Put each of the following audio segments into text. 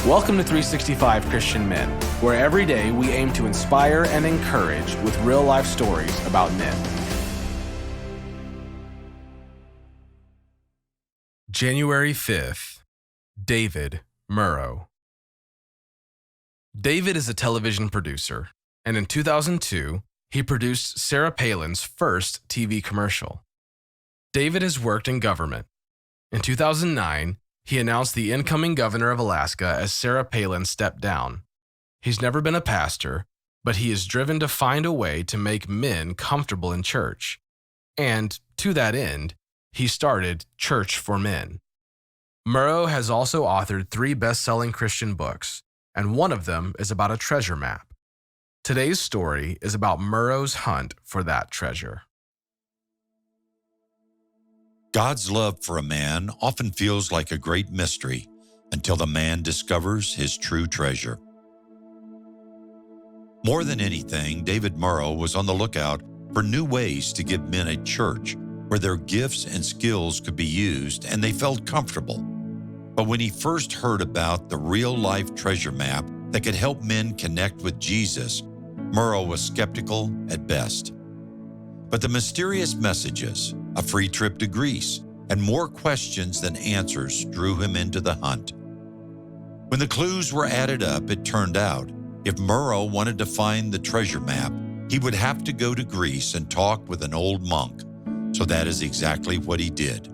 Welcome to 365 Christian Men, where every day we aim to inspire and encourage with real-life stories about men. January 5th, David Murrow. David is a television producer, and in 2002, he produced Sarah Palin's first TV commercial. David has worked in government. In 2009, he announced the incoming governor of Alaska as Sarah Palin stepped down. He's never been a pastor, but he is driven to find a way to make men comfortable in church. And to that end, he started Church for Men. Murrow has also authored 3 best-selling Christian books, and one of them is about a treasure map. Today's story is about Murrow's hunt for that treasure. God's love for a man often feels like a great mystery until the man discovers his true treasure. More than anything, David Murrow was on the lookout for new ways to give men a church where their gifts and skills could be used and they felt comfortable. But when he first heard about the real-life treasure map that could help men connect with Jesus, Murrow was skeptical at best. But the mysterious messages, a free trip to Greece, and more questions than answers drew him into the hunt. When the clues were added up, it turned out if Murrow wanted to find the treasure map, he would have to go to Greece and talk with an old monk. So that is exactly what he did.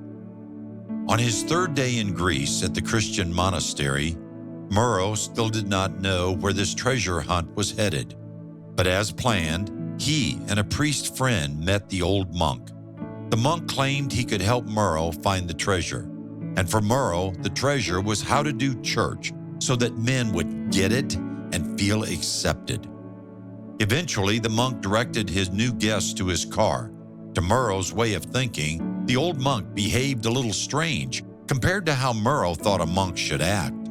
On his 3rd day in Greece at the Christian monastery, Murrow still did not know where this treasure hunt was headed. But as planned, he and a priest friend met the old monk. The monk claimed he could help Murrow find the treasure. And for Murrow, the treasure was how to do church so that men would get it and feel accepted. Eventually, the monk directed his new guest to his car. To Murrow's way of thinking, the old monk behaved a little strange compared to how Murrow thought a monk should act.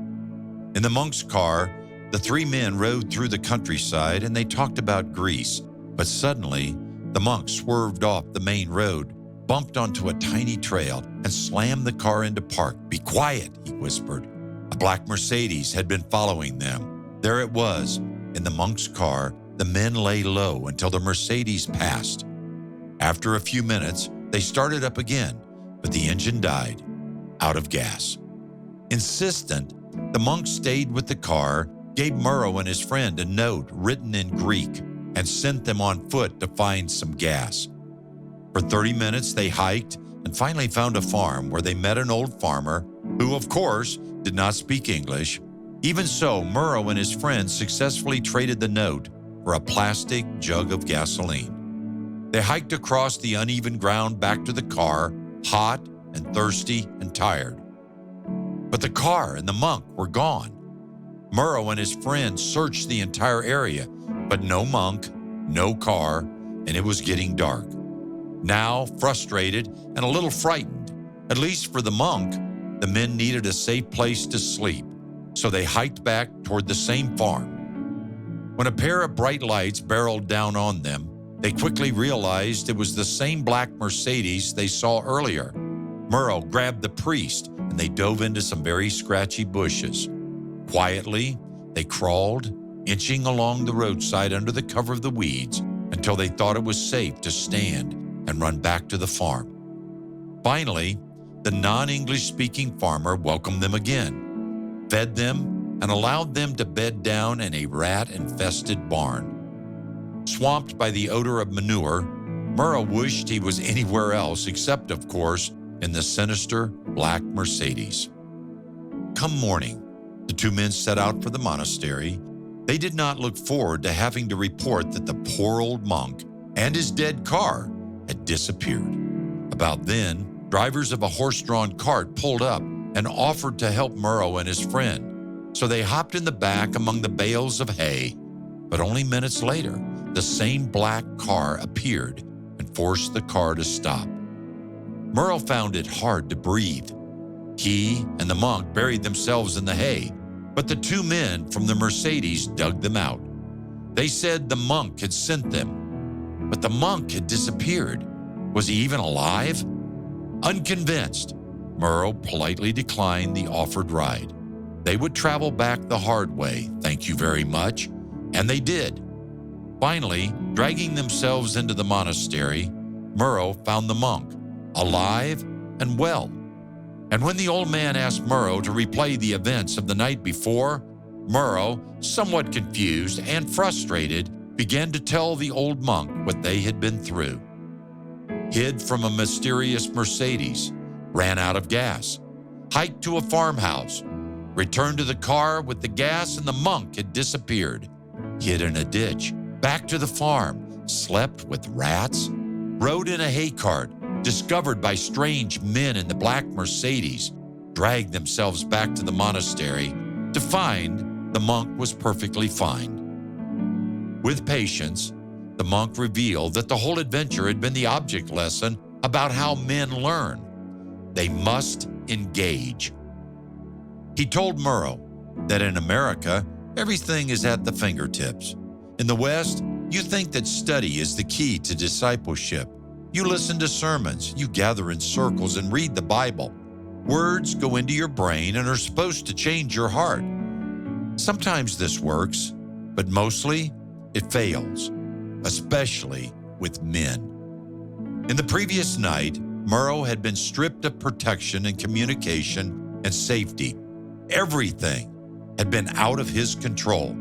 In the monk's car, the 3 men rode through the countryside and they talked about Greece. But suddenly, the monk swerved off the main road, bumped onto a tiny trail, and slammed the car into park. "Be quiet," he whispered. A black Mercedes had been following them. There it was. In the monk's car, the men lay low until the Mercedes passed. After a few minutes, they started up again, but the engine died, out of gas. Insistent, the monk stayed with the car, gave Murrow and his friend a note written in Greek, and sent them on foot to find some gas. For 30 minutes, they hiked and finally found a farm where they met an old farmer who, of course, did not speak English. Even so, Murrow and his friends successfully traded the note for a plastic jug of gasoline. They hiked across the uneven ground back to the car, hot and thirsty and tired. But the car and the monk were gone. Murrow and his friends searched the entire area, but no monk, no car, and it was getting dark. Now, frustrated and a little frightened, at least for the monk, the men needed a safe place to sleep, so they hiked back toward the same farm. When a pair of bright lights barreled down on them, they quickly realized it was the same black Mercedes they saw earlier. Murrow grabbed the priest, and they dove into some very scratchy bushes. Quietly, they crawled, inching along the roadside under the cover of the weeds until they thought it was safe to stand and run back to the farm. Finally, the non-English speaking farmer welcomed them again, fed them, and allowed them to bed down in a rat-infested barn. Swamped by the odor of manure, Murrow wished he was anywhere else except, of course, in the sinister black Mercedes. Come morning, the 2 men set out for the monastery. They did not look forward to having to report that the poor old monk and his dead car had disappeared. About then, drivers of a horse-drawn cart pulled up and offered to help Murrow and his friend. So they hopped in the back among the bales of hay. But only minutes later, the same black car appeared and forced the car to stop. Murrow found it hard to breathe. He and the monk buried themselves in the hay, but the 2 men from the Mercedes dug them out. They said the monk had sent them, but the monk had disappeared. Was he even alive? Unconvinced, Murrow politely declined the offered ride. They would travel back the hard way, thank you very much, and they did. Finally, dragging themselves into the monastery, Murrow found the monk, alive and well. And when the old man asked Murrow to replay the events of the night before, Murrow, somewhat confused and frustrated, began to tell the old monk what they had been through. Hid from a mysterious Mercedes, ran out of gas, hiked to a farmhouse, returned to the car with the gas and the monk had disappeared, hid in a ditch, back to the farm, slept with rats, rode in a hay cart, discovered by strange men in the black Mercedes, dragged themselves back to the monastery to find the monk was perfectly fine. With patience, the monk revealed that the whole adventure had been the object lesson about how men learn. They must engage. He told Murrow that in America, everything is at the fingertips. In the West, you think that study is the key to discipleship. You listen to sermons, you gather in circles and read the Bible. Words go into your brain and are supposed to change your heart. Sometimes this works, but mostly it fails, especially with men. In the previous night, Murrow had been stripped of protection and communication and safety. Everything had been out of his control.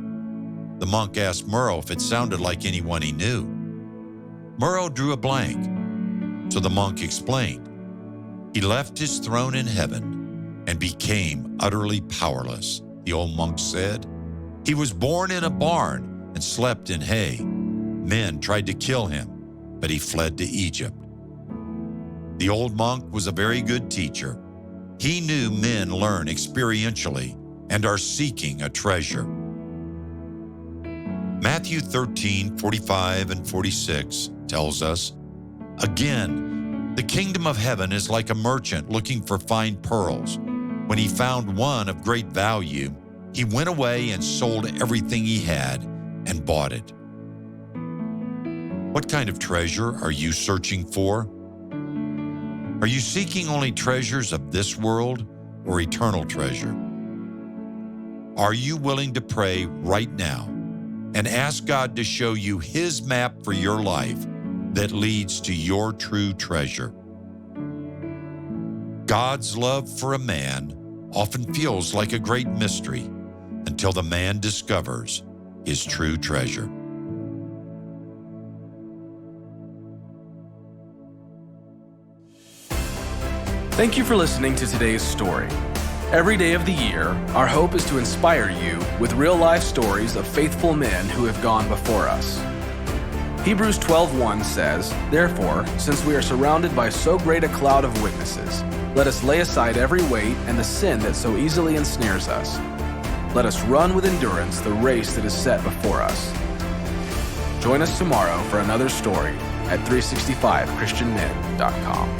The monk asked Murrow if it sounded like anyone he knew. Murrow drew a blank, so the monk explained. He left his throne in heaven and became utterly powerless, the old monk said. He was born in a barn and slept in hay. Men tried to kill him, but he fled to Egypt. The old monk was a very good teacher. He knew men learn experientially and are seeking a treasure. Matthew 13:45 and 46 tells us, "Again, the kingdom of heaven is like a merchant looking for fine pearls. When he found one of great value, he went away and sold everything he had and bought it." What kind of treasure are you searching for? Are you seeking only treasures of this world or eternal treasure? Are you willing to pray right now and ask God to show you His map for your life that leads to your true treasure? God's love for a man often feels like a great mystery until the man discovers his true treasure. Thank you for listening to today's story. Every day of the year, our hope is to inspire you with real-life stories of faithful men who have gone before us. Hebrews 12:1 says, "Therefore, since we are surrounded by so great a cloud of witnesses, let us lay aside every weight and the sin that so easily ensnares us. Let us run with endurance the race that is set before us." Join us tomorrow for another story at 365christianmen.com.